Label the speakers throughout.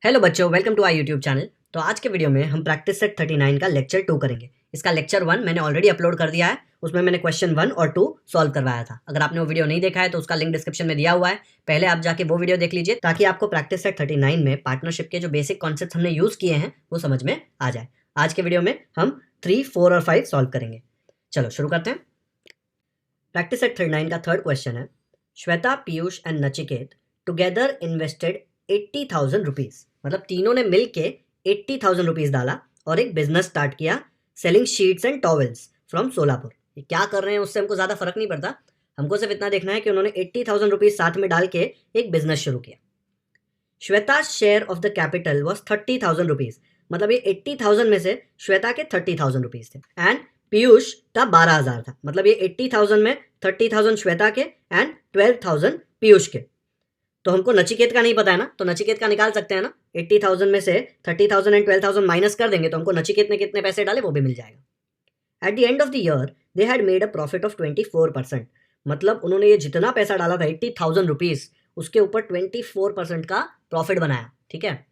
Speaker 1: Hello बच्चों, welcome to our YouTube channel. तो आज के वीडियो में हम प्रैक्टिस सेट 39 का लेक्चर 2 करेंगे। इसका लेक्चर 1 मैंने ऑलरेडी अपलोड कर दिया है, उसमें मैंने क्वेश्चन 1 और 2 सॉल्व करवाया था। अगर आपने वो वीडियो नहीं देखा है तो उसका लिंक डिस्क्रिप्शन में दिया हुआ है, पहले आप जाके वो वीडियो देख लीजिए ताकि आपको प्रैक्टिस सेट 39 में पार्टनरशिप के जो बेसिक कॉन्सेप्ट हमने यूज़ किए हैं वो समझ में आ जाए। आज के वीडियो में हम 3, 4 और 5 सॉल्व करेंगे। चलो शुरू करते हैं। प्रैक्टिस सेट 39 का थर्ड क्वेश्चन है, Shweta, Piyush and Nachiket together invested 80,000 rupees. मतलब तीनों ने मिल के 80,000 रुपीज़ डाला और एक बिजनेस स्टार्ट किया selling sheets and towels from Solapur. ये क्या कर रहे हैं उससे हमको ज़्यादा फर्क नहीं पड़ता, हमको सिर्फ इतना देखना है कि उन्होंने 80,000 रुपीज़ साथ में डाल के एक बिजनेस शुरू किया। Shweta share of the capital was 30,000 rupees. मतलब ये 80,000 में से श्वेता के 30,000 रुपीज़ थे एंड पीयूष का 12,000 था। मतलब ये 80,000 में 30,000 श्वेता के एंड 12,000 पीयूष के। तो हमको नचिकेत का नहीं पता है ना, तो नचिकेत का निकाल सकते हैं ना। 80,000 में से 30,000 एंड 12,000 माइनस कर देंगे तो हमको नचिकेत ने कितने पैसे डाले वो भी मिल जाएगा। At the end of the year they had made a profit of 24%। मतलब उन्होंने ये जितना पैसा डाला था 80,000 रुपीज़, उसके ऊपर 24% का प्रॉफिट बनाया। ठीक है।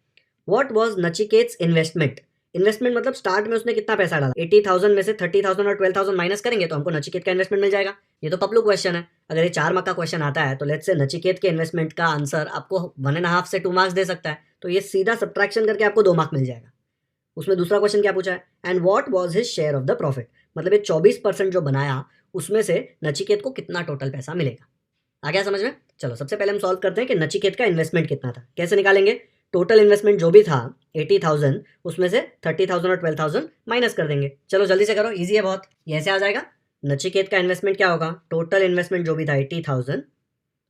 Speaker 1: What was Nachiket's investment? Investment मतलब स्टार्ट में उसने कितना पैसा डाला। 80,000 में से 30,000 और 12,000 माइनस करेंगे तो हमको नचिकेत का इन्वेस्टमेंट मिल जाएगा। ये तो पपलू क्वेश्चन है। अगर ये 4 मार्क का क्वेश्चन आता है तो लेट्स से नचिकेत के इन्वेस्टमेंट का आंसर आपको 1.5 से 2 मार्क्स दे सकता है, तो ये सीधा सब्ट्रैक्शन करके आपको 2 मार्क मिल जाएगा। उसमें दूसरा क्वेश्चन क्या पूछा है, and what was his share of the profit. मतलब ये 24% जो बनाया उसमें से नचिकेत को कितना टोटल पैसा मिलेगा। आ गया समझ में? चलो सबसे पहले हम सॉल्व करते हैं कि नचिकेत का इन्वेस्टमेंट कितना था। कैसे निकालेंगे? टोटल इन्वेस्टमेंट जो भी था 80,000, उसमें से 30,000 और 12,000 माइनस कर देंगे। चलो जल्दी से करो, इजी है बहुत। ये ऐसे आ जाएगा, नचिकेत का इन्वेस्टमेंट क्या होगा, टोटल इन्वेस्टमेंट जो भी था 80,000,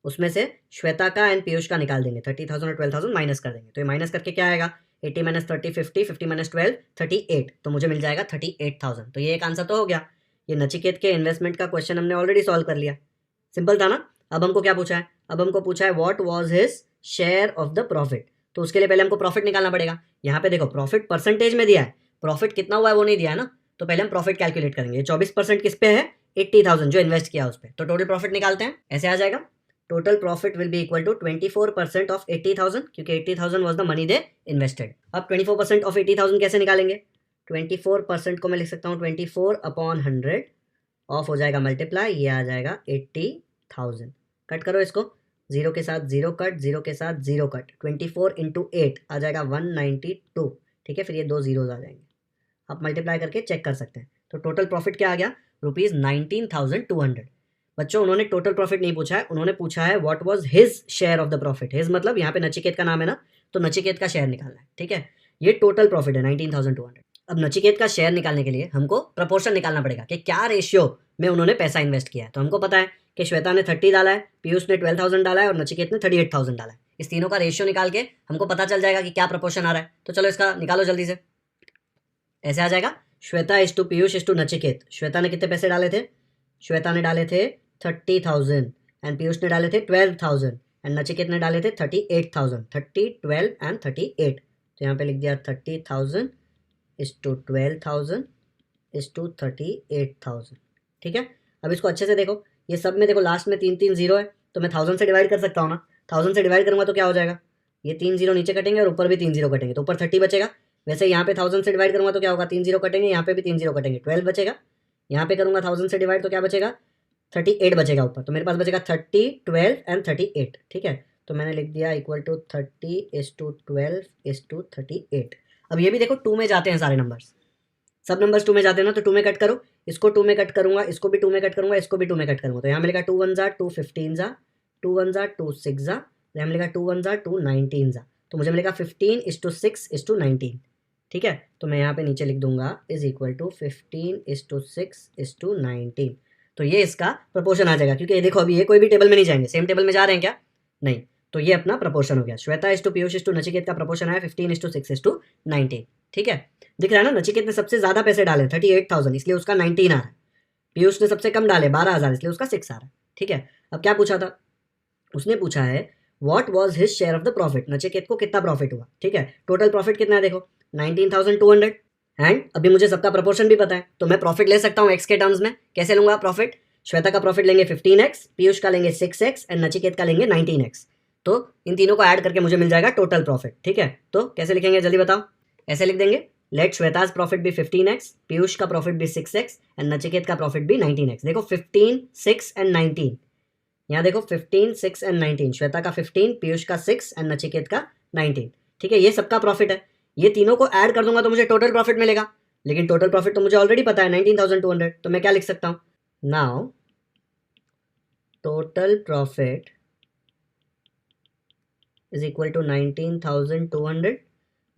Speaker 1: उसमें से श्वेता का एंड पीयूष का निकाल देंगे, 30,000 और 12,000 माइनस कर देंगे। तो ये माइनस करके क्या आएगा, 80 माइनस 30 50, 50 माइनस 12 38, तो मुझे मिल जाएगा 38,000। तो ये एक आंसर तो हो गया। ये नचिकेत के इन्वेस्टमेंट का क्वेश्चन हमने ऑलरेडी सॉल्व कर लिया, सिंपल था ना। अब हमको क्या पूछा है, अब हमको पूछा है what was his share of the profit. तो उसके लिए पहले हमको प्रॉफिट निकालना पड़ेगा। यहाँ पे देखो प्रॉफिट परसेंटेज में दिया है, प्रॉफिट कितना हुआ है वो नहीं दिया है ना, तो पहले हम प्रॉफिट कैलकुलेट करेंगे। 24% किस पे है, 80,000 जो इन्वेस्ट किया उस पर, तो टोटल प्रॉफिट निकालते हैं। ऐसे आ जाएगा, total profit will be equal to 24% of 80,000, क्योंकि 80,000 was the money they invested. अब 24% ऑफ 80,000 कैसे निकालेंगे, 24% को मैं लिख सकता हूँ 24/100, ऑफ हो जाएगा मल्टीप्लाई, ये आ जाएगा 80,000। कट करो इसको, 0 के साथ 0 कट, 0 के साथ 0 कट, 24 इंटू 8 आ जाएगा 192। ठीक है, फिर ये 2 जीरोज आ जाएंगे। आप मल्टीप्लाई करके चेक कर सकते हैं। तो टोटल प्रॉफिट क्या आ गया, ₹19,200। बच्चों उन्होंने टोटल प्रॉफिट नहीं पूछा है, उन्होंने पूछा है what was his share of the profit. His मतलब यहाँ पे नचिकेत का नाम है ना, तो नचिकेत का शेयर निकालना है। ठीक है, ये टोटल प्रॉफिट है 19,200। अब नचिकेत का शेयर निकालने के लिए हमको प्रपोर्शन निकालना पड़ेगा कि क्या रेशियो में उन्होंने पैसा इन्वेस्ट किया है। तो हमको पता है कि श्वेता ने 30 डाला है, पीयूष ने 12,000 डाला है और नचिकेत ने 38,000 डाला है। इस तीनों का रेशियो निकाल के हमको पता चल जाएगा कि क्या प्रपोर्शन आ रहा है। तो चलो इसका निकालो जल्दी से। ऐसे आ जाएगा, Shweta is to Piyush is to Nachiket. Shweta ने कितने पैसे डाले थे, श्वेता ने डाले थे 30,000 एंड पीयूष ने डाले थे 12,000 एंड नचिकेत ने डाले थे 38,000। 30, 12 एंड 38, तो यहाँ पे लिख दिया 30,000 इज टू 12,000 इज टू 38,000। ठीक है, अब इसको अच्छे से देखो, ये सब में देखो लास्ट में 3 0 है, तो मैं 1000 से डिवाइड कर सकता हूँ ना। 1000 से डिवाइड करूँगा तो क्या हो जाएगा, ये 3 0 नीचे कटेंगे और ऊपर भी 3 0 कटेंगे, तो ऊपर 30 बचेगा। वैसे यहाँ पे 1000 से डिवाइड करूँगा तो क्या होगा, 3 0 कटेंगे, यहाँ पे भी 3 0 कटेंगे, 12 बचेगा। यहाँ पे करूँगा 1000 से डिवाइड तो क्या बचेगा, 38 बचेगा ऊपर, तो मेरे पास बचेगा 30, 12 एंड 38। ठीक है, तो मैंने लिख दिया equal to 30 is to 12 is to 38। अब ये भी देखो 2 में जाते हैं सारे नंबर्स, सब नंबर्स 2 में जाते हैं ना, तो 2 में कट करो, इसको 2 में कट करूंगा, इसको भी 2 में कट करूंगा, इसको भी 2 में कट करूंगा, तो यहाँ मिलेगा 2 1 2 15 2 1 2 6 यहाँ मिलेगा 2 1 2 19 तो मुझे मिलेगा 15 इज टू 6 इज टू 19। ठीक है, तो मैं यहाँ पे नीचे लिख दूंगा is equal to 15 is to 6 is to 19। तो ये इसका प्रपोर्शन आ जाएगा, क्योंकि देखो अभी ये कोई भी टेबल में नहीं जाएंगे, सेम टेबल में जा रहे हैं क्या, नहीं, तो ये अपना प्रपोर्शन हो गया। Shweta is to Piyush is to Nachiket का प्रपोर्शन आया 15 इज टू 6 इज टू 19। ठीक है, दिख रहा है ना, नचिकेत ने सबसे ज्यादा पैसे डाले 38,000, इसलिए उसका 19 आ रहा है। पीयूष ने सबसे कम डाले 12,000, इसलिए उसका 6 आ रहा है। ठीक है, अब क्या पूछा था, उसने पूछा है what was his share of the profit. Nachiket को कितना प्रॉफिट हुआ। ठीक है, टोटल प्रॉफिट कितना है देखो 19,200 एंड अभी मुझे सबका प्रपोर्शन भी पता है, तो मैं प्रॉफिट ले सकता हूँ एक्स के टर्म्स में। कैसे लूंगा प्रॉफिट, श्वेता का प्रॉफिट लेंगे 15x, पीयूष का लेंगे 6x एंड नचिकेत का लेंगे 19x। तो इन तीनों को ऐड करके मुझे मिल जाएगा टोटल प्रॉफिट। ठीक है, तो कैसे लिखेंगे जल्दी बताओ। ऐसे लिख देंगे, लेट श्वेताज प्रॉफिट भी 15x, पीयूष का प्रॉफिट भी 6x एंड नचिकेत का प्रॉफिट भी 19x। देखो 15, 6 एंड 19, यहाँ देखो 15, 6 एंड 19, श्वेता का 15, पीयूष का 6 एंड नचिकेत का 19। ठीक है, ये सबका प्रॉफिट है। ये तीनों को ऐड कर दूंगा तो मुझे टोटल प्रॉफिट मिलेगा, लेकिन टोटल प्रॉफिट तो मुझे ऑलरेडी पता है 19,200। तो मैं क्या लिख सकता हूँ, now total profit is equal to 19,200।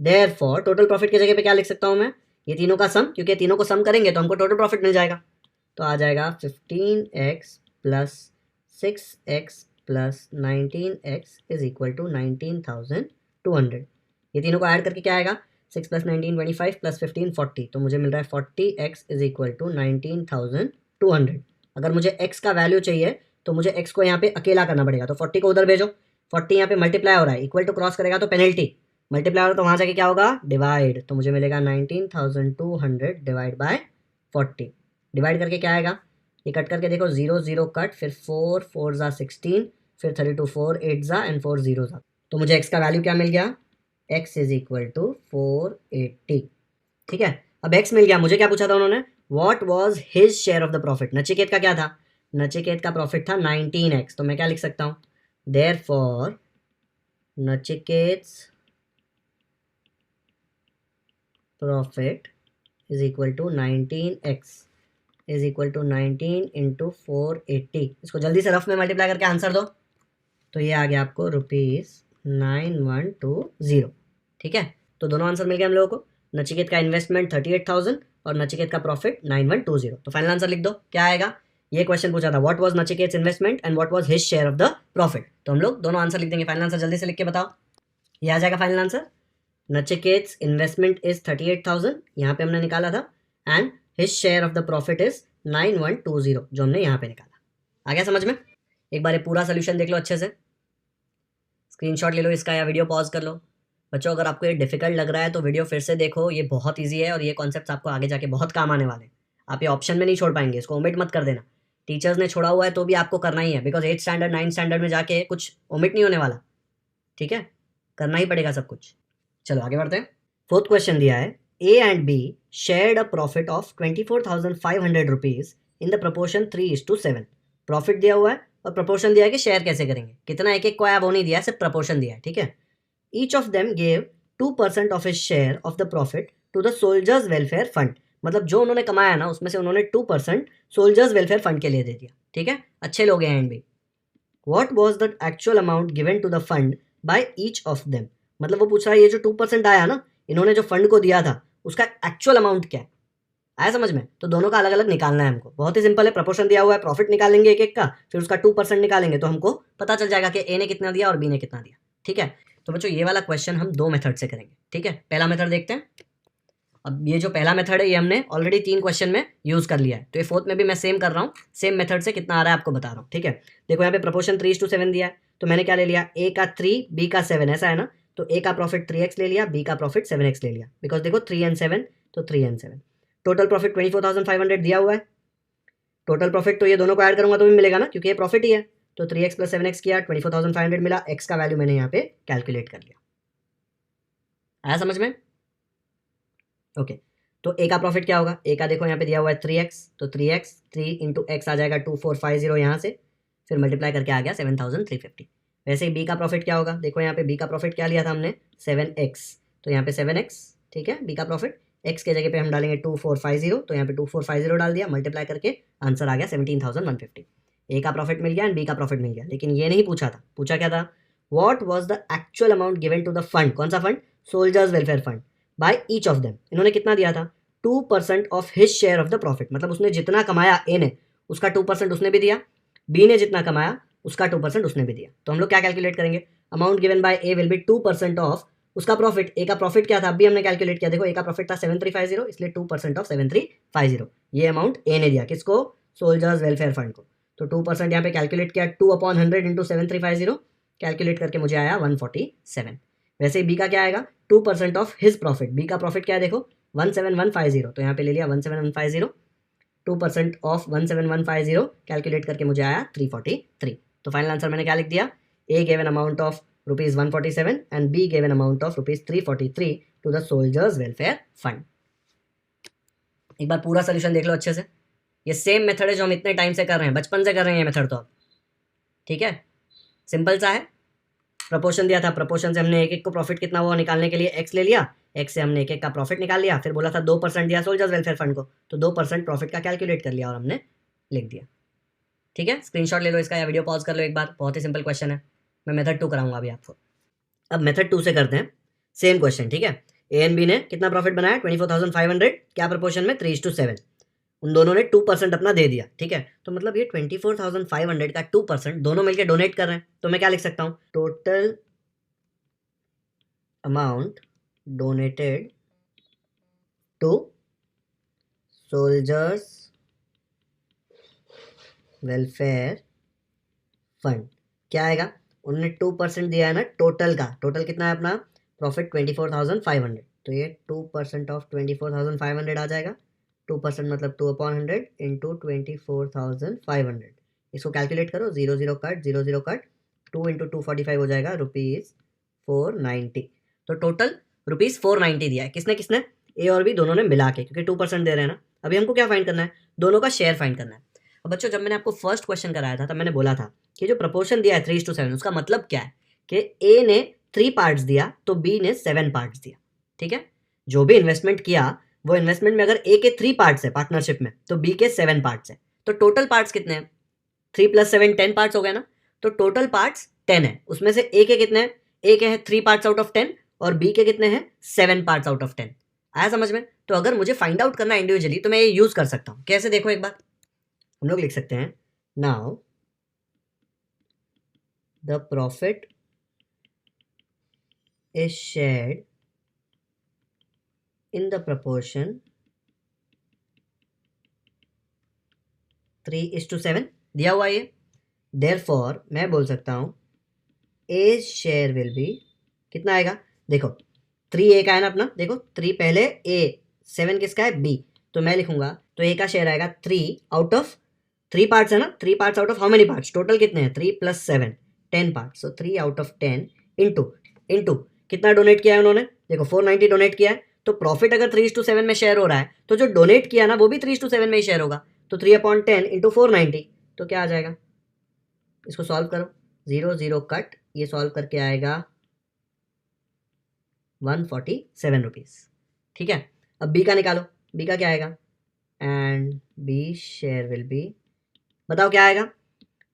Speaker 1: Therefore total profit की जगह पे क्या लिख सकता हूँ मैं, ये तीनों का सम, क्योंकि तीनों को सम करेंगे तो हमको टोटल प्रॉफिट मिल जाएगा। तो आ जाएगा 15x plus 6x plus 19x is equal to 19,200। ये तीनों को ऐड करके क्या आएगा, 6 प्लस 19 25 प्लस 15 40। तो मुझे मिल रहा है 40x इज इक्वल टू 19,200। अगर मुझे x का वैल्यू चाहिए तो मुझे x को यहाँ पे अकेला करना पड़ेगा, तो 40 को उधर भेजो, 40 यहाँ पे मल्टीप्लाई हो रहा है, इक्वल टू क्रॉस करेगा तो पेनल्टी, मल्टीप्लाई हो रहा है तो वहाँ जाके क्या होगा, डिवाइड। तो मुझे मिलेगा 19,200 डिवाइड बाय 40। डिवाइड करके क्या आएगा, ये कट करके देखो 0 0 कट, फिर 4 4 ज़ा 16, फिर 32 4 8 ज़ा एंड 4 0 ज़ा। तो मुझे x का वैल्यू क्या मिल गया, x इज इक्वल टू 480। ठीक है, अब x मिल गया, मुझे क्या पूछा था उन्होंने, what was his share of the profit. Nachiket का क्या था, नचिकेत का प्रॉफिट था 19x। तो मैं क्या लिख सकता हूँ, therefore Nachiket's profit is equal to 19x is equal to 19 into 480। इसको जल्दी से रफ में मल्टीप्लाई करके आंसर दो, तो ये आ गया आपको ₹9120। ठीक है, तो दोनों आंसर मिल गए हम लोगों को। नचिकेत का इन्वेस्टमेंट 38,000 और नचिकेत का प्रॉफिट 9120। तो फाइनल आंसर लिख दो, क्या आएगा। ये क्वेश्चन पूछा था, what was Nachiket's investment and what was his share of the profit. तो हम लोग दोनों आंसर लिख देंगे। फाइनल आंसर जल्दी से लिख के बताओ, ये आ जाएगा फाइनल आंसर। नचिकेट्स इन्वेस्टमेंट इज 38,000, यहाँ पे हमने निकाला था, and his share of the profit is 9120, जो हमने यहाँ पे निकाला। आ गया समझ में। एक बार ये पूरा सोल्यूशन देख लो अच्छे से, स्क्रीनशॉट ले लो इसका या वीडियो पॉज कर लो। बच्चों अगर आपको ये डिफिकल्ट लग रहा है तो वीडियो फिर से देखो, ये बहुत ईजी है और ये कॉन्सेप्ट आपको आगे जाके बहुत काम आने वाले हैं। आप ये ऑप्शन में नहीं छोड़ पाएंगे, इसको ओमिट मत कर देना। टीचर्स ने छोड़ा हुआ है तो भी आपको करना ही है, because 8th standard 9th standard में जाके कुछ ओमिट नहीं होने वाला। ठीक है, करना ही पड़ेगा सब कुछ। चलो आगे बढ़ते हैं। 4th क्वेश्चन दिया है, A and B shared a profit of 24,500 rupees in the proportion 3:7। Profit दिया हुआ है और प्रपोर्शन दिया है कि शेयर कैसे करेंगे, कितना एक एक को आया वो नहीं दिया है, सिर्फ प्रपोर्शन दिया है। ठीक है, each of them gave 2% of his share of the profit to the soldiers welfare fund. मतलब जो उन्होंने कमाया ना उसमें से उन्होंने 2% सोल्जर्स वेलफेयर फंड के लिए दे दिया। ठीक है, अच्छे लोग हैं एंड भी। What was the actual amount given to the fund by each of them. मतलब वो पूछ रहा है ये जो 2% आया ना इन्होंने जो फंड को दिया था उसका एक्चुअल अमाउंट क्या है। आया समझ में। तो दोनों का अलग अलग निकालना है हमको, बहुत ही सिंपल है। प्रपोर्शन दिया हुआ है, प्रॉफिट निकालेंगे एक एक का, फिर उसका 2% निकालेंगे तो हमको पता चल जाएगा कि ए ने कितना दिया और बी ने कितना दिया। ठीक है, तो बच्चों ये वाला क्वेश्चन हम 2 मेथड से करेंगे। ठीक है, पहला मेथड देखते हैं। अब ये जो पहला मेथड है ये हमने ऑलरेडी 3 क्वेश्चन में यूज कर लिया है, तो ये 4th में भी मैं सेम कर रहा हूँ, सेम मेथड से कितना आ रहा है आपको बता रहा हूँ। ठीक है, देखो यहाँ पे प्रपोर्शन 3:7 दिया है, तो मैंने क्या ले लिया, ए का 3 बी का 7, ऐसा है ना। तो ए का प्रॉफिट 3x ले लिया, बी का प्रॉफिट 7x ले लिया, बिकॉज देखो 3 and 7 तो 3 and 7। टोटल प्रॉफिट 24,500 दिया हुआ है। टोटल प्रॉफिट तो ये दोनों को ऐड करूंगा तो भी मिलेगा ना, क्योंकि ये प्रॉफिट ही है। तो 3x प्लस 7x किया, 24,500 मिला। x का वैल्यू मैंने यहाँ पे कैलकुलेट कर लिया। आया समझ में। ओके, तो ए का प्रॉफिट क्या होगा, ए का देखो यहाँ पे दिया हुआ है 3x, तो 3x 3 इंटू एक्स आ जाएगा 2450 यहाँ से, फिर मल्टीप्लाई करके आ गया 7,350। वैसे ही बी का प्रॉफिट क्या होगा, देखो यहाँ पे बी का प्रॉफिट क्या लिया था हमने 7x, तो यहाँ पे 7x। ठीक है, बी का प्रॉफिट x के जगह पे हम डालेंगे 2450, तो यहाँ पे 2450 डाल दिया, मल्टीप्लाई करके आंसर आ गया 17,150। ए का प्रॉफिट मिल गया एंड बी का प्रॉफिट मिल गया, लेकिन ये नहीं पूछा था। पूछा क्या था, what was the actual amount given to the fund. कौन सा fund, soldiers welfare fund, by each of them. इन्होंने कितना दिया था, 2% of his share of the profit. मतलब उसने जितना कमाया ए ने उसका 2% उसने भी दिया, बी ने जितना कमाया उसका 2% उसने भी दिया। तो हम लोग क्या कैलकुलेट करेंगे, amount given by A will be 2% of उसका प्रॉफिट। ए का प्रॉफिट क्या था, अभी हमने कैलकुलेट किया, देखो ए का प्रॉफिट था 7350, इसलिए 2% ऑफ 7350 ये अमाउंट ए ने दिया, किसको, सोल्जर्स वेलफेयर फंड को। तो 2% यहाँ पे कैलकुलेट किया, 2/100 इंटू 7350 कैलकुलेट करके मुझे आया 147। वैसे ही बी का क्या आएगा, 2% ऑफ हिज प्रॉफिट। बी का प्रॉफिट क्या है देखो 17150, तो यहाँ पे ले लिया 17150, 2% ऑफ 17150 कैलकुलेट करके मुझे आया 343। तो फाइनल आंसर मैंने क्या लिख दिया, A gave an amount of rupees 147 and B gave an amount of rupees 343 to the soldiers welfare fund. एक बार पूरा सोल्यूशन देख लो अच्छे से। ये सेम मेथड है जो हम इतने टाइम से कर रहे हैं, बचपन से कर रहे हैं ये मेथड तो अब, ठीक है, सिंपल सा है। प्रपोर्शन दिया था, प्रपोर्शन से हमने एक एक को प्रॉफिट कितना हुआ निकालने के लिए एक्स ले लिया, एक्स से हमने एक एक का प्रॉफिट निकाल लिया, फिर बोला था 2% दिया सोल्जर्स वेलफेयर फंड को, तो 2% प्रॉफिट का कैलकुलेट कर लिया और हमने लिख दिया। ठीक है, स्क्रीनशॉट ले लो इसका या वीडियो पॉज कर लो एक बार, बहुत ही सिंपल क्वेश्चन है। मैं मेथड 2 कराऊंगा अभी आपको। अब मेथड 2 से करते हैं सेम क्वेश्चन, ठीक है। ए एंड बी ने कितना प्रॉफिट बनाया 24,500, क्या प्रपोर्शन में 3:7, उन दोनों ने 2% अपना दे दिया, ठीक है। तो मतलब ये 24,500 का 2% दोनों मिलकर डोनेट कर रहे हैं, तो मैं क्या लिख सकता हूँ, total amount donated to soldiers welfare fund क्या आएगा, उन्होंने 2% दिया है ना टोटल का, टोटल कितना है अपना प्रॉफिट 24,500, तो ये 2% ऑफ 24,500 आ जाएगा। 2% मतलब 2/100 इंटू 24,500, इसको कैलकुलेट करो, 0 0 कट 0 0 कट, 2 इंटू 245 हो जाएगा ₹490। तो टोटल ₹490 दिया है किसने किसने, ए और बी दोनों ने मिला के, क्योंकि 2% दे रहे हैं ना। अभी हमको क्या फाइंड करना है, दोनों का शेयर फाइंड करना है। अब बच्चों जब मैंने आपको फर्स्ट क्वेश्चन कराया था तब मैंने बोला था कि जो प्रपोर्शन दिया है 3:7, उसका मतलब क्या है कि ए ने 3 पार्ट्स दिया तो बी ने 7 पार्ट्स दिया, ठीक है। जो भी इन्वेस्टमेंट किया वो इन्वेस्टमेंट में अगर ए के 3 पार्ट्स है पार्टनरशिप में तो बी के 7 पार्ट्स है, तो टोटल पार्ट्स कितने हैं, 3 + 7 10 पार्ट्स हो गए ना। तो टोटल पार्ट्स 10 है, उसमें से ए के कितने हैं, ए के हैं 3 पार्ट्स आउट ऑफ 10 और बी के कितने हैं 7 पार्ट्स आउट ऑफ 10। आया समझ में। तो अगर मुझे फाइंड आउट करना है इंडिविजुअली तो मैं ये यूज कर सकता हूँ, कैसे देखो एक बार, हम लोग लिख सकते हैं now the profit is shared in the proportion 3:7 दिया हुआ ये। Therefore मैं बोल सकता हूँ A शेयर विल बी कितना आएगा, देखो 3 A का है ना अपना, देखो 3 पहले A, 7 किसका है B, तो मैं लिखूंगा तो A का शेयर आएगा 3 आउट ऑफ 3 पार्ट्स है ना, 3 parts out of how many parts, total कितने हैं 3 + 7 10 parts, so 3 out of 10 into कितना डोनेट किया है उन्होंने, देखो 490 डोनेट किया है, तो प्रॉफिट अगर 3:7 में शेयर हो रहा है तो जो डोनेट किया ना वो भी 3:7 में ही शेयर होगा, तो 3/10 इंटू 490, तो क्या आ जाएगा, इसको सॉल्व करो, 0 0 कट, ये सॉल्व करके आएगा 147 रुपीज़, ठीक है। अब बी का निकालो, बी का क्या आएगा, and B share will be, बताओ क्या आएगा,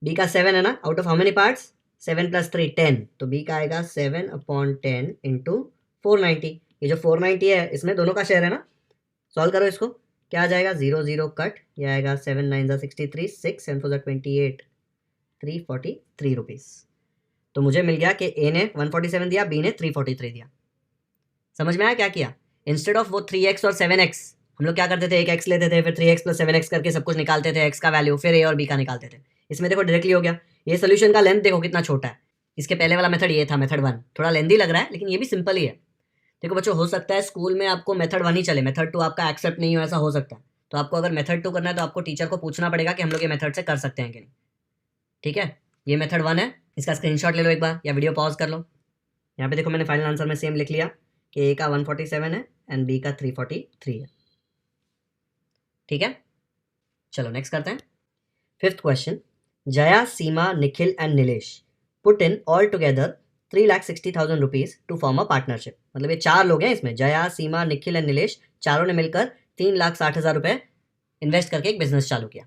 Speaker 1: बी का 7 है ना, out of how many parts, 7 + 3 10, तो बी का आएगा 7/10 इंटू 490, ये जो 490 है इसमें दोनों का शेयर है ना, सॉल्व करो इसको, क्या आ जाएगा 0 0 कट, ये आएगा 7 9 63, 6 7 4 28, 343 रुपीज़। तो मुझे मिल गया कि ए ने 147 दिया, बी ने 343 दिया। समझ में आया क्या किया, इंस्टेड ऑफ वो 3x और 7x हम लोग क्या करते थे, एक x लेते थे, फिर 3x + 7x करके सब कुछ निकालते थे, x का वैल्यू, फिर a और b का निकालते थे। इसमें देखो डायरेक्टली हो गया, ये सोल्यूशन का लेंथ देखो कितना छोटा है। इसके पहले वाला मेथड ये था मेथड 1, थोड़ा लेंदी लग रहा है लेकिन ये भी सिंपल ही है। देखो बच्चों हो सकता है स्कूल में आपको मेथड 1 ही चले, मेथड 2 आपका एक्सेप्ट नहीं हो, ऐसा हो सकता है। तो आपको अगर मेथड 2 करना है तो आपको टीचर को पूछना पड़ेगा कि हम लोग ये मेथड से कर सकते हैं कि नहीं, ठीक है। ये मेथड 1 है, इसका स्क्रीनशॉट ले लो एक बार या वीडियो पॉज कर लो। यहाँ पे देखो मैंने फाइनल आंसर में सेम लिख लिया कि ए का 147 है एंड बी का 343 है, ठीक है। चलो नेक्स्ट करते हैं। 5th question, Jaya, Seema, Nikhil and Nilesh put in all together 3,60,000 rupees to form a partnership. मतलब ये 4 लोग हैं इसमें, जया, सीमा, निखिल एंड नीलेश, चारों ने मिलकर 3,60,000 रुपए इन्वेस्ट करके एक बिजनेस चालू किया।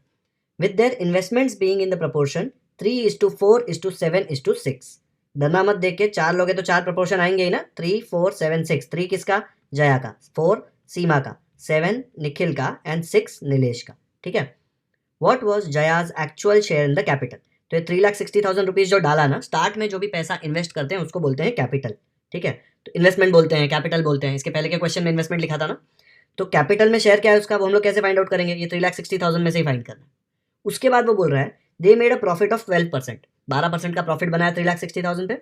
Speaker 1: With their investments being in the proportion 3:4:7:6। डरना मत देख के, 4 लोग हैं तो 4 प्रोपोर्शन आएंगे ही ना, 3 4 7 6, 3 किसका, जया का, 4 सीमा का, 7 निखिल का एंड 6 नीलेश का, ठीक है। What was Jaya's actual share in the capital. तो ये 3,60,000 रुपीज जो डाला ना, स्टार्ट में जो भी पैसा इन्वेस्ट करते हैं उसको बोलते हैं कैपिटल, ठीक है। तो इन्वेस्टमेंट बोलते हैं, कैपिटल बोलते हैं। इसके पहले के क्वेश्चन में इन्वेस्टमेंट लिखा था ना, तो कैपिटल में शेयर क्या है उसका वो हम लोग कैसे फाइंड आउट करेंगे, ये 3,60,000 में से ही फाइंड करना है। उसके बाद वो बोल रहा है they made a profit of 12%, 12% का प्रॉफिट बनाया 3,60,000 पे।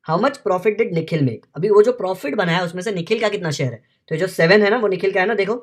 Speaker 1: How much profit did Nikhil make, अभी वो जो प्रॉफिट बनाया उसमें से निखिल का कितना शेयर है, तो जो 7 है ना वो निखिल का है ना, देखो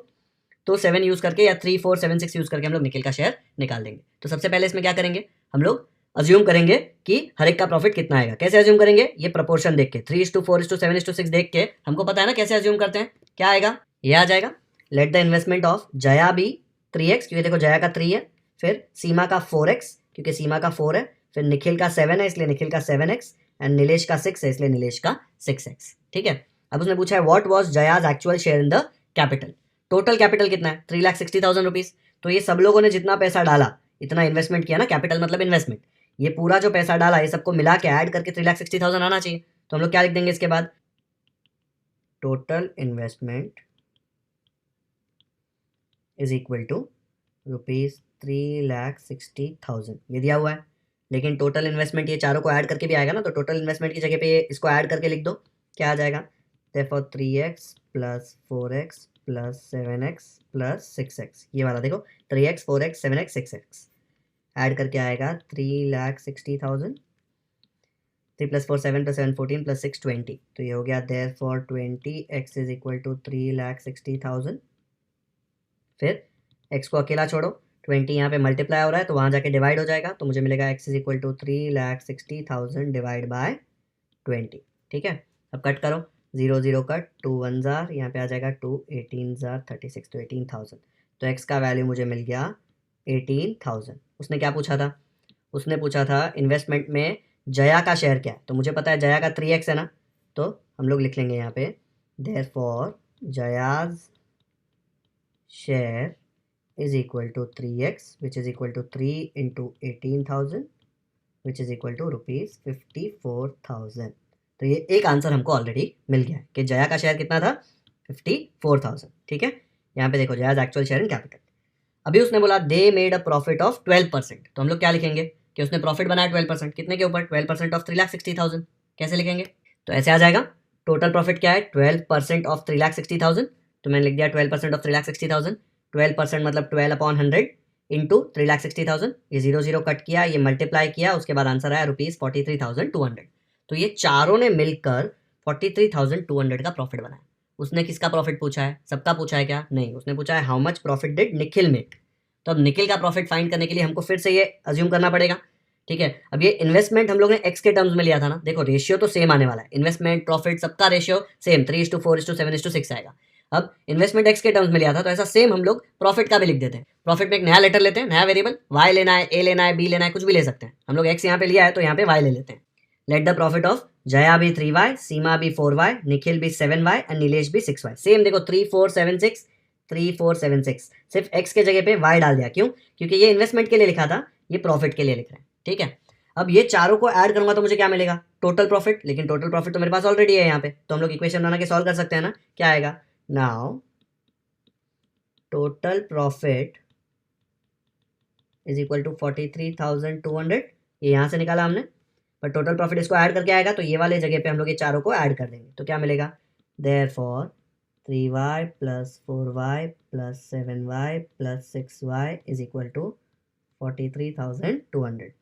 Speaker 1: तो 7 यूज करके या 3 4 7 6 यूज करके हम लोग निखिल का शेयर निकाल देंगे। तो सबसे पहले इसमें क्या करेंगे हम लोग, अज्यूम करेंगे कि हर एक का प्रॉफिट कितना आएगा। कैसे अज्यूम करेंगे? ये प्रपोर्शन देख के 3:4:7:6 देख के हमको पता है ना कैसे अज्यूम करते हैं। क्या आएगा? ये आ जाएगा, let the investment of Jaya be 3x, क्योंकि देखो जया का 3 है, फिर सीमा का 4x क्योंकि सीमा का 4 है, फिर निखिल का 7 है इसलिए निखिल का 7x, एंड नीलेश का 6 है इसलिए नीलेश का 6x। ठीक है, अब उसने पूछा है what was Jaya's actual share in the capital. Total capital कितना है? 3,60,000 रुपीज। तो ये सब लोगों ने जितना पैसा डाला, इतना इन्वेस्टमेंट किया ना, कैपिटल मतलब इन्वेस्टमेंट, ये पूरा जो पैसा डाला ये सबको मिला के ऐड करके 3,60,000 आना चाहिए। तो हम लोग क्या लिख देंगे इसके बाद? Total investment is equal to ₹3,60,000, ये दिया हुआ है। लेकिन टोटल इन्वेस्टमेंट ये चारों को ऐड करके भी आएगा ना, तो टोटल इन्वेस्टमेंट की जगह पे इसको ऐड करके लिख दो। क्या आ जाएगा? therefore 3x plus 4x plus 7x plus 6x, ये वाला देखो 3x 4x 7x 6x add करके आएगा 3,60,000। 3 + 4 7 + 7 14 + 6 20, तो ये हो गया therefore 20x is equal to 3,60,000। फिर x को अकेला छोड़ो, 20 यहाँ पे मल्टीप्लाई हो रहा है तो वहाँ जाके डिवाइड हो जाएगा, तो मुझे मिलेगा x is equal to 3,60,000 divide by 20। ठीक है, अब कट करो, 0 0 कट, 2 1 जार, यहाँ पे आ जाएगा 2 18 जार 36, तो 18,000। तो x का वैल्यू मुझे मिल गया 18,000। उसने क्या पूछा था? उसने पूछा था इन्वेस्टमेंट में जया का शेयर क्या है, तो मुझे पता है जया का 3x है ना, तो हम लोग लिख लेंगे यहाँ पे therefore Jaya's share is equal to 3x which is equal to 3 into 18,000 which is equal to rupees 54,000। तो ये एक आंसर हमको ऑलरेडी मिल गया है कि जया का शेयर कितना था? 54,000। ठीक है, यहाँ पे देखो जयाज एक्चुअल शेयर इन कैपिटल। अभी उसने बोला they made a profit of 12%, तो हम लोग क्या लिखेंगे कि उसने प्रॉफिट बनाया 12%, कितने के ऊपर? 12% ऑफ 3,60,000। कैसे लिखेंगे? तो ऐसे आ जाएगा, टोटल प्रॉफिट क्या है? 12% ऑफ 3,60,000, तो मैंने लिख दिया 12% ऑफ 3,60,000। 12% मतलब 12/100 इंटू 3,60,000, ये 0 0 कट किया, ये मल्टीप्लाई किया, उसके बाद आंसर आया ₹43,200। तो ये चारों ने मिलकर 43,200 का प्रॉफिट बनाया। उसने किसका प्रॉफिट पूछा है? सबका पूछा है क्या? नहीं, उसने पूछा है how much profit did Nikhil make. तो अब निखिल का प्रॉफिट फाइंड करने के लिए हमको फिर से ये अज्यूम करना पड़ेगा। ठीक है, अब ये इन्वेस्टमेंट हम लोग ने एक्स के टर्म्स में लिया था ना, देखो रेशियो तो सेम आने वाला है, इन्वेस्टमेंट प्रॉफिट सबका रेशियो सेम 3:4:7:6 आएगा। अब इन्वेस्टमेंट एक्स के टर्म्स में लिया था, तो ऐसा सेम हम लोग प्रॉफिट का भी लिख देते हैं। प्रॉफिट में एक नया लेटर लेते हैं, नया वेरिएबल, वाई लेना है, ए लेना है, बी लेना है, कुछ भी ले सकते हैं। हम लोग एक्स यहाँ पे लिया है तो यहाँ पे वाई ले लेते हैं। Let the profit of Jaya भी 3y, सीमा भी 4y, निखिल भी 7y एंड नीलेश भी 6y। सेम देखो 3,4,7,6 सिर्फ x के जगह पे y डाल दिया। क्यों? क्योंकि ये इन्वेस्टमेंट के लिए लिखा था, ये प्रॉफिट के लिए लिख रहे हैं। ठीक है, अब ये चारों को ऐड करूंगा तो मुझे क्या मिलेगा? Total profit. लेकिन टोटल प्रॉफिट तो मेरे पास ऑलरेडी है यहाँ पे, तो हम लोग इक्वेशन बना के सॉल्व कर सकते हैं ना। क्या आएगा? Now total profit is equal to 43,200, ये यहाँ से निकाला हमने, पर टोटल प्रॉफिट इसको ऐड करके आएगा, तो ये वाले जगह पे हम लोग ये चारों को ऐड कर देंगे, तो क्या मिलेगा? Therefore 3y plus 4y plus 7y plus 6y is equal to 43,200।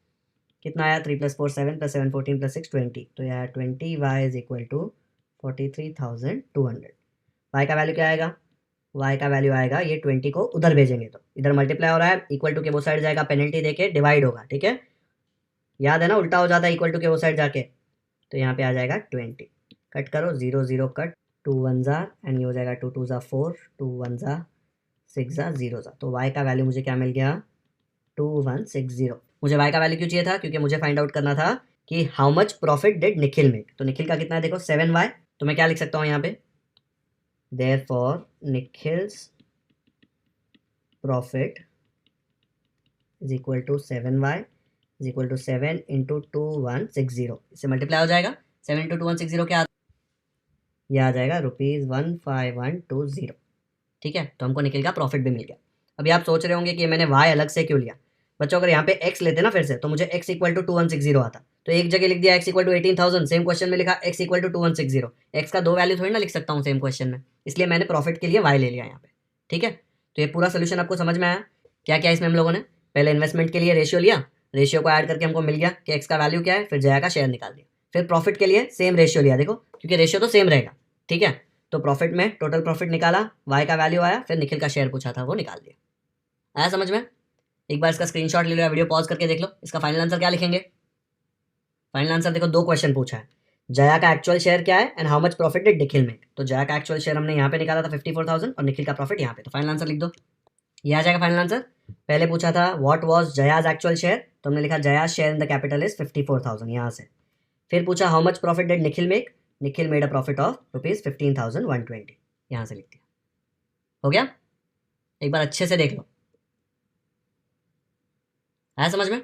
Speaker 1: कितना आया? 3 + 4 7 + 7 14 + 6 20, तो यह 20y is equal to 43,200। y का वैल्यू क्या आएगा? y का वैल्यू आएगा, ये 20 को उधर भेजेंगे तो इधर मल्टीप्लाई हो रहा है, इक्वल टू के वो साइड जाएगा, पेनल्टी देके डिवाइड होगा। ठीक है, याद है ना, उल्टा हो जाता है इक्वल टू के वो साइड जाके, तो यहाँ पे आ जाएगा 20। कट करो, 0 0 कट, 2 1 जार एंड ये हो जाएगा 2 2 4, 2 1 6 0 तो y का वैल्यू मुझे क्या मिल गया? 2160। मुझे y का वैल्यू क्यों चाहिए था? क्योंकि मुझे फाइंड आउट करना था कि how much profit did Nikhil make. तो निखिल का कितना है देखो 7y, तो मैं क्या लिख सकता हूँ यहाँ पे? Therefore Nikhil's profit is equal to 7y is equal to 7 into 2160, इससे मल्टीप्लाई हो जाएगा। 7 इंटू 2160 क्या? यह आ जाएगा ₹15120। ठीक है, तो हमको निखिल का प्रॉफिट भी मिल गया। अभी आप सोच रहे होंगे कि मैंने y अलग से क्यों लिया। बच्चों अगर यहाँ पे x लेते ना फिर से, तो मुझे x इक्वल टू 2160 आता, तो एक जगह लिख दिया x equal to 18,000, same question में लिखा x इक्वल टू 2160। x का दो वैल्यू थोड़ी ना लिख सकता हूँ सेम क्वेश्चन में, इसलिए मैंने प्रॉफिट के लिए y ले लिया यहाँ पे। ठीक है, तो ये पूरा सोल्यूशन आपको समझ में आया? क्या क्या इसमें हम लोगों ने पहले इन्वेस्टमेंट के लिए रेशियो लिया, रेशियो को ऐड करके हमको मिल गया कि x का वैल्यू क्या है, फिर जया का शेयर निकाल दिया, फिर प्रॉफिट के लिए सेम रेशियो लिया, देखो क्योंकि रेशियो तो सेम रहेगा। ठीक है, तो प्रॉफिट में टोटल प्रॉफिट निकाला, y का वैल्यू आया, फिर निखिल का शेयर पूछा था वो निकाल दिया। आया समझ में? एक बार इसका स्क्रीनशॉट ले लो या वीडियो पॉज करके देख लो। इसका फाइनल आंसर क्या लिखेंगे? फाइनल आंसर देखो, 2 क्वेश्चन पूछा है। जया का एक्चुअल शेयर क्या है and how much profit did Nikhil make. तो जया का एक्चुअल शेयर हमने यहाँ पे निकाला था 54,000 और निखिल का प्रॉफिट यहाँ पे। तो फाइनल आंसर लिख दो, ये आ जाएगा फाइनल आंसर। पहले पूछा था what was Jaya's actual share, तो हमने लिखा Jaya's share in the capital is 54,000 यहाँ से। फिर पूछा how much profit did Nikhil make, Nikhil made a profit of ₹15,120, यहाँ से लिख दिया। हो गया? एक बार अच्छे से देख लो, आया समझ में?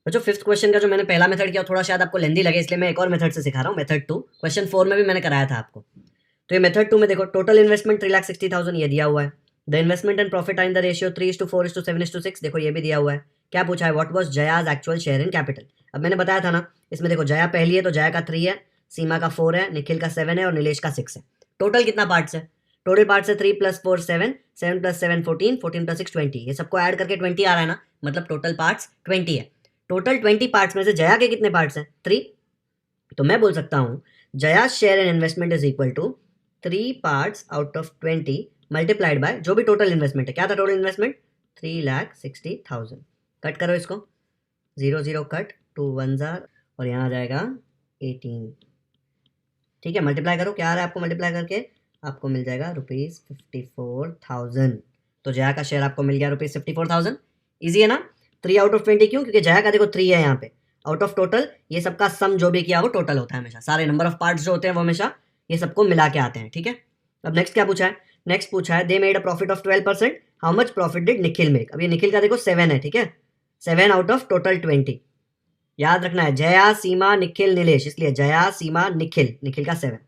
Speaker 1: बच्चों 5th क्वेश्चन का जो मैंने पहला मेथड किया थोड़ा शायद आपको लेंदी लगे, इसलिए मैं एक और मेथड से सिखा रहा हूँ, मेथड 2। क्वेश्चन 4 में भी मैंने कराया था आपको। तो ये मेथड 2 में देखो, टोटल इन्वेस्टमेंट 3,60,000 ये दिया हुआ है। The investment and profit are in the ratio 3:4:7:6, देखो ये भी दिया हुआ है। क्या पूछा है? What was Jaya's actual share in capital. अब मैंने बताया था ना, इसमें देखो जया पहली है तो जया का 3 है, सीमा का 4 है, निखिल का 7 है और नीलेश का 6 है। टोटल कितना पार्ट्स है? टोटल पार्ट्स है 3 + 4 7, 7 + 7 14, 14 + 6 20। ये सबको ऐड करके 20 आ रहा है ना, मतलब टोटल पार्ट्स 20 है। टोटल 20 पार्ट्स में से जया के कितने पार्ट्स हैं? 3। तो मैं बोल सकता हूँ Jaya share in investment is equal to 3 parts out of 20 multiplied by जो भी टोटल इन्वेस्टमेंट है। क्या था टोटल इन्वेस्टमेंट? 3,60,000। कट करो इसको, 0 0 कट, 2 1 जार और यहाँ आ जाएगा 18। ठीक है, मल्टीप्लाई करो, क्या आ रहा है आपको मल्टीप्लाई करके? आपको मिल जाएगा ₹54,000। तो जया का शेयर आपको मिल गया ₹54,000। ईजी है ना? 3 आउट ऑफ 20 क्यों? क्योंकि जया का देखो 3 है यहाँ पे, आउट ऑफ टोटल ये सबका सम जो भी किया वो टोटल होता है हमेशा। सारे नंबर ऑफ पार्ट्स जो होते हैं वो हमेशा ये सबको मिला के आते हैं। ठीक है, अब नेक्स्ट क्या पूछा है? नेक्स्ट पूछा है they made a profit of 12%, how much profit did Nikhil make. अब ये निखिल का देखो 7 है, ठीक है, 7 आउट ऑफ टोटल 20। याद रखना है जया सीमा निखिल नीलेश, इसलिए जया सीमा निखिल, निखिल का 7।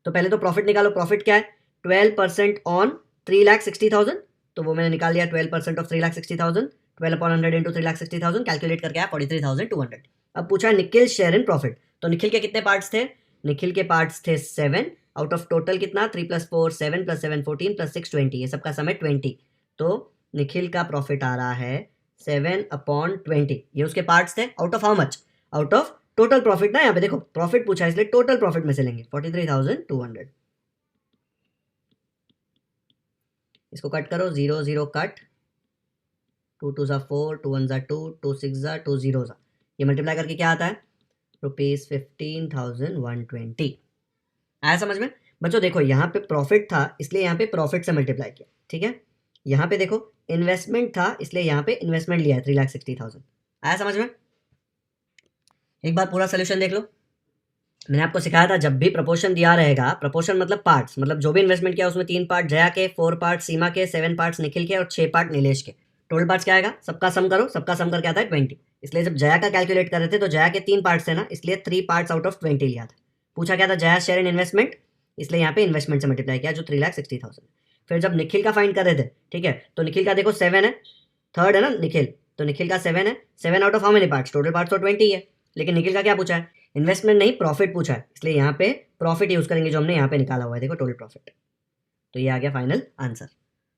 Speaker 1: तो पहले तो प्रॉफिट निकालो, प्रॉफिट क्या है? 12% ऑन 3,60,000, तो वो मैंने निकाल लिया 12% ऑफ 3,60,000, 12/100 इंटू 3,60,000 कैलकुलेट करके आया 43,200। अब पूछा है निखिल शेयर इन प्रॉफिट, तो निखिल के कितने पार्ट्स थे? निखिल के पार्ट्स थे 7 आउट ऑफ टोटल कितना? 3 + 4 7 + 7 14 + 6 20, ये सबका सम है 20। तो निखिल का प्रॉफिट आ रहा है 7/20। ये उसके पार्ट्स थे, out of how much? Out of total profit ना, यहाँ पे देखो प्रॉफिट पूछा है इसलिए टोटल प्रॉफिट में से लेंगे 43,200। इसको कट करो, 0 0 कट, 2 2 4, 2 1 2, 2 6 2 0। ये मल्टीप्लाई करके क्या आता है? ₹15,120। आया समझ में? बच्चों देखो यहाँ पे प्रॉफिट था इसलिए यहाँ पे प्रॉफिट से मल्टीप्लाई किया, ठीक है। यहाँ पे देखो इन्वेस्टमेंट था इसलिए यहाँ पे इन्वेस्टमेंट लिया है 3,60,000। आया समझ में? एक बार पूरा सोल्यूशन देख लो। मैंने आपको सिखाया था जब भी प्रपोर्शन दिया रहेगा, प्रपोर्शन मतलब पार्ट्स, मतलब जो भी इन्वेस्टमेंट किया उसमें 3 पार्ट जया के, 4 पार्ट सीमा के, 7 पार्ट्स निखिल के और 6 पार्ट नीलेश के। टोटल पार्ट्स क्या आएगा? सबका सम करो, सबका सम करके आता है 20। इसलिए जब जया का कैलकुलेट कर रहे थे तो जया के 3 पार्ट्स थे ना, इसलिए 3 पार्ट्स आउट ऑफ 20 लिया था। पूछा क्या था? जया शेयर इन इन्वेस्टमेंट, इसलिए यहाँ पे इन्वेस्टमेंट से मल्टीप्लाई किया जो 3,60,000। फिर जब निखिल का फाइंड कर रहे थे, ठीक है, तो निखिल का देखो 7 है, थर्ड है ना निखिल, तो निखिल का 7 है, 7 out of how many parts? Total parts तो 20 है, लेकिन निखिल का क्या पूछा है? इन्वेस्टमेंट नहीं प्रॉफिट पूछा है, इसलिए यहाँ पे प्रॉफिट यूज करेंगे जो हमने यहाँ पे निकाला हुआ है, देखो टोटल प्रॉफिट। तो ये आ गया फाइनल आंसर।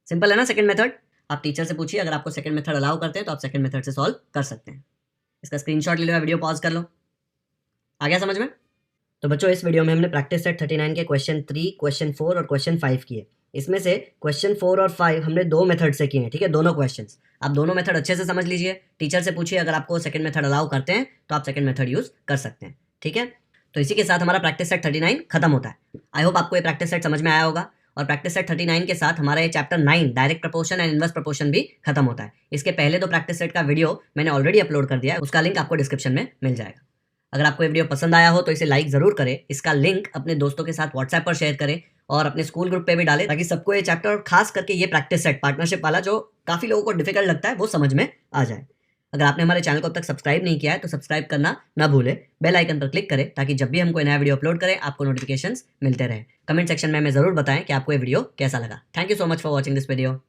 Speaker 1: सिंपल है ना सेकंड मेथड? आप टीचर से पूछिए, अगर आपको सेकंड मेथड अलाउ करते हैं तो आप सेकंड मेथड से सॉल्व कर सकते हैं। इसका स्क्रीनशॉट ले लो या वीडियो पॉज कर लो। आ गया समझ में? तो बच्चों इस वीडियो में हमने प्रैक्टिस सेट 39 के क्वेश्चन 3, क्वेश्चन 4 और क्वेश्चन 5 किए। इसमें से क्वेश्चन 4 और 5 हमने 2 मेथड से किए हैं, ठीक है, दोनों क्वेश्चंस। आप दोनों मेथड अच्छे से समझ लीजिए, टीचर से पूछिए, अगर आपको सेकंड मेथड अलाउ करते हैं तो आप सेकंड मेथड यूज कर सकते हैं, ठीक है। तो इसी के साथ हमारा प्रैक्टिस सेट 39 खत्म होता है। आई होप आपको ये प्रैक्टिस सेट समझ में आया होगा। और प्रैक्टिस सेट 39 के साथ हमारा ये chapter 9 direct proportion and inverse proportion भी खत्म होता है। इसके पहले दो प्रैक्टिस सेट का वीडियो मैंने ऑलरेडी अपलोड कर दिया है, उसका लिंक आपको डिस्क्रिप्शन में मिल जाएगा। अगर आपको ये वीडियो पसंद आया हो तो इसे लाइक जरूर करें, इसका लिंक अपने दोस्तों के साथ व्हाट्सएप पर शेयर करें और अपने स्कूल ग्रुप पे भी डालें, ताकि सबको ये चैप्टर और खास करके ये प्रैक्टिस सेट पार्टनरशिप वाला जो काफ़ी लोगों को डिफिकल्ट लगता है वो समझ में आ जाए। अगर आपने हमारे चैनल को अब तक सब्सक्राइब नहीं किया है तो सब्सक्राइब करना ना भूलें, बेल आइकन पर क्लिक करें ताकि जब भी हम कोई नया वीडियो अपलोड करें आपको नोटिफिकेशंस मिलते रहे। कमेंट सेक्शन में हमें जरूर बताएं कि आपको ये वीडियो कैसा लगा। Thank you so much for watching this video.